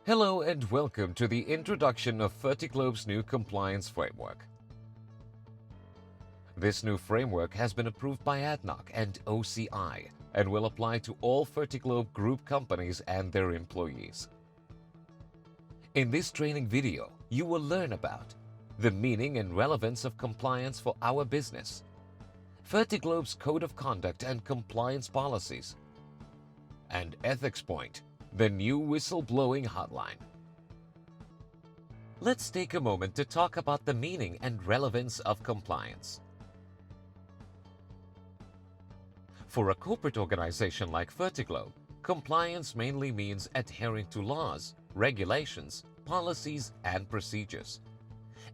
Hello and welcome to the introduction of Fertiglobe's new compliance framework. This new framework has been approved by ADNOC and OCI and will apply to all Fertiglobe group companies and their employees. In this training video, you will learn about the meaning and relevance of compliance for our business, Fertiglobe's Code of Conduct and Compliance Policies, and Ethics Point, the new whistleblowing hotline. Let's take a moment to talk about the meaning and relevance of compliance. For a corporate organization like Fertiglobe, compliance mainly means adhering to laws, regulations, policies, and procedures.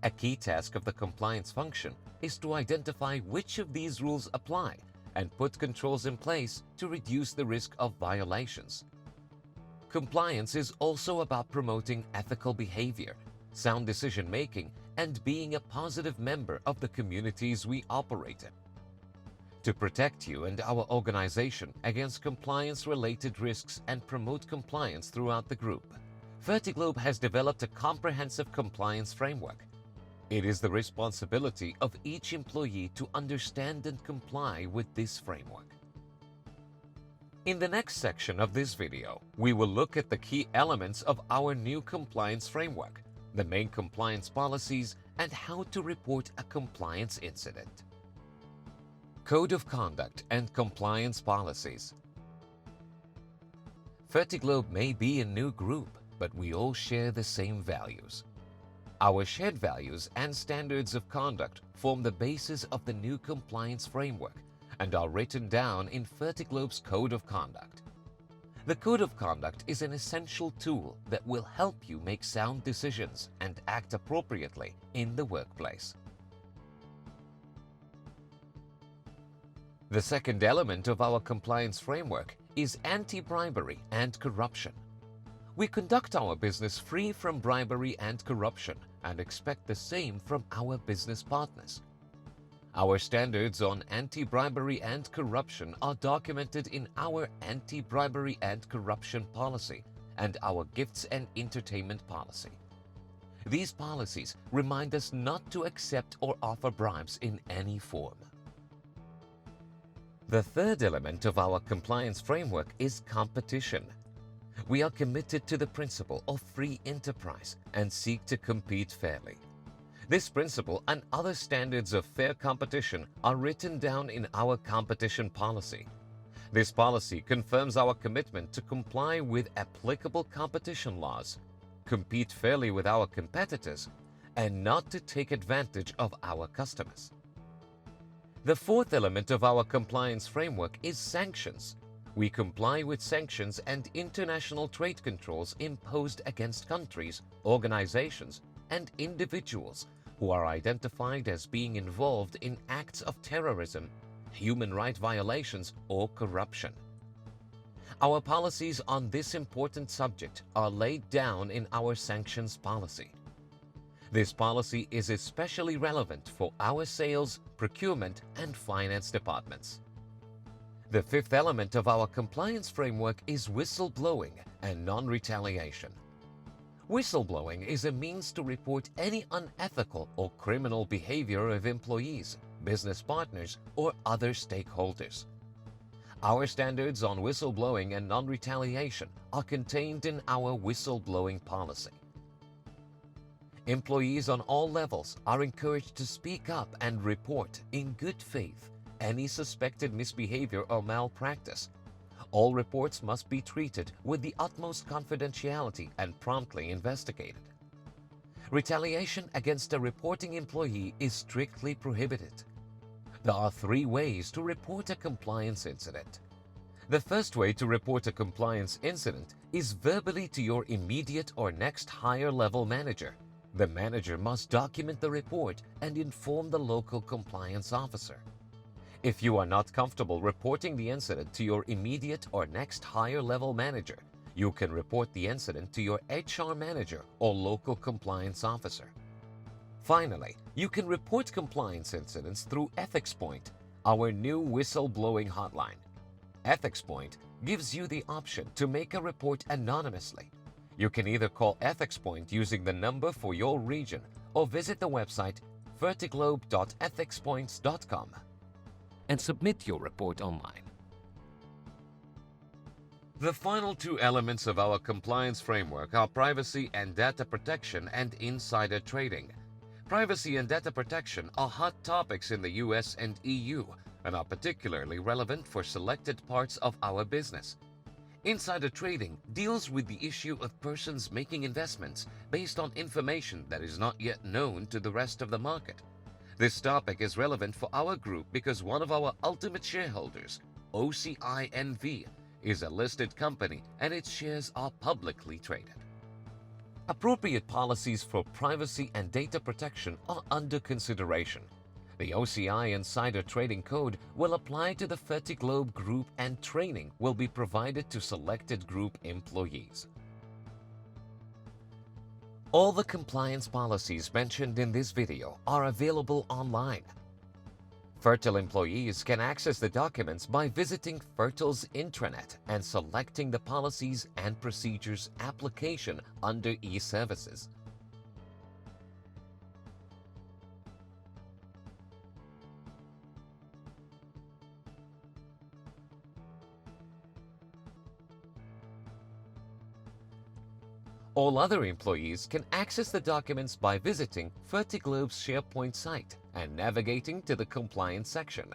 A key task of the compliance function is to identify which of these rules apply and put controls in place to reduce the risk of violations. Compliance is also about promoting ethical behavior, sound decision-making, and being a positive member of the communities we operate in. To protect you and our organization against compliance-related risks and promote compliance throughout the group, Fertiglobe has developed a comprehensive compliance framework. It is the responsibility of each employee to understand and comply with this framework. In the next section of this video, we will look at the key elements of our new compliance framework, the main compliance policies, and how to report a compliance incident. Code of Conduct and Compliance Policies. Fertiglobe may be a new group, but we all share the same values. Our shared values and standards of conduct form the basis of the new compliance framework and are written down in Fertiglobe's Code of Conduct. The Code of Conduct is an essential tool that will help you make sound decisions and act appropriately in the workplace. The second element of our compliance framework is anti-bribery and corruption. We conduct our business free from bribery and corruption and expect the same from our business partners. Our standards on anti-bribery and corruption are documented in our anti-bribery and corruption policy and our gifts and entertainment policy. These policies remind us not to accept or offer bribes in any form. The third element of our compliance framework is competition. We are committed to the principle of free enterprise and seek to compete fairly. This principle and other standards of fair competition are written down in our competition policy. This policy confirms our commitment to comply with applicable competition laws, compete fairly with our competitors, and not to take advantage of our customers. The fourth element of our compliance framework is sanctions. We comply with sanctions and international trade controls imposed against countries, organizations, and individuals who are identified as being involved in acts of terrorism, human rights violations, or corruption. Our policies on this important subject are laid down in our sanctions policy. This policy is especially relevant for our sales, procurement, and finance departments. The fifth element of our compliance framework is whistleblowing and non-retaliation. Whistleblowing is a means to report any unethical or criminal behavior of employees, business partners, or other stakeholders. Our standards on whistleblowing and non-retaliation are contained in our whistleblowing policy. Employees on all levels are encouraged to speak up and report in good faith any suspected misbehavior or malpractice. All reports must be treated with the utmost confidentiality and promptly investigated. Retaliation against a reporting employee is strictly prohibited. There are 3 ways to report a compliance incident. The first way to report a compliance incident is verbally to your immediate or next higher level manager. The manager must document the report and inform the local compliance officer. If you are not comfortable reporting the incident to your immediate or next higher level manager, you can report the incident to your HR manager or local compliance officer. Finally, you can report compliance incidents through Ethics Point, our new whistleblowing hotline. Ethics Point gives you the option to make a report anonymously. You can either call EthicsPoint using the number for your region or visit the website fertiglobe.ethicspoints.com and submit your report online. The final two elements of our compliance framework are privacy and data protection and insider trading. Privacy and data protection are hot topics in the US and EU and are particularly relevant for selected parts of our business. Insider trading deals with the issue of persons making investments based on information that is not yet known to the rest of the market. This topic is relevant for our group because one of our ultimate shareholders, OCI NV, is a listed company and its shares are publicly traded. Appropriate policies for privacy and data protection are under consideration. The OCI Insider Trading Code will apply to the Fertiglobe Group and training will be provided to selected group employees. All the compliance policies mentioned in this video are available online. Fertil employees can access the documents by visiting Fertil's intranet and selecting the Policies and Procedures application under e-Services. All other employees can access the documents by visiting Fertiglobe's SharePoint site and navigating to the compliance section.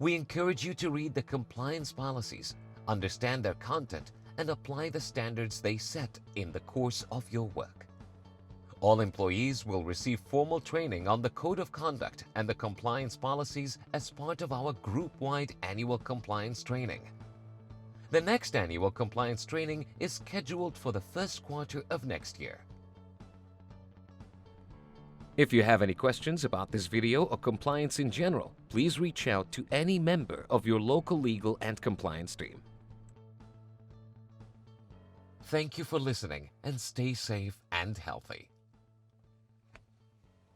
We encourage you to read the compliance policies, understand their content, and apply the standards they set in the course of your work. All employees will receive formal training on the Code of Conduct and the compliance policies as part of our group-wide annual compliance training. The next annual compliance training is scheduled for the first quarter of next year. If you have any questions about this video or compliance in general, please reach out to any member of your local legal and compliance team. Thank you for listening and stay safe and healthy.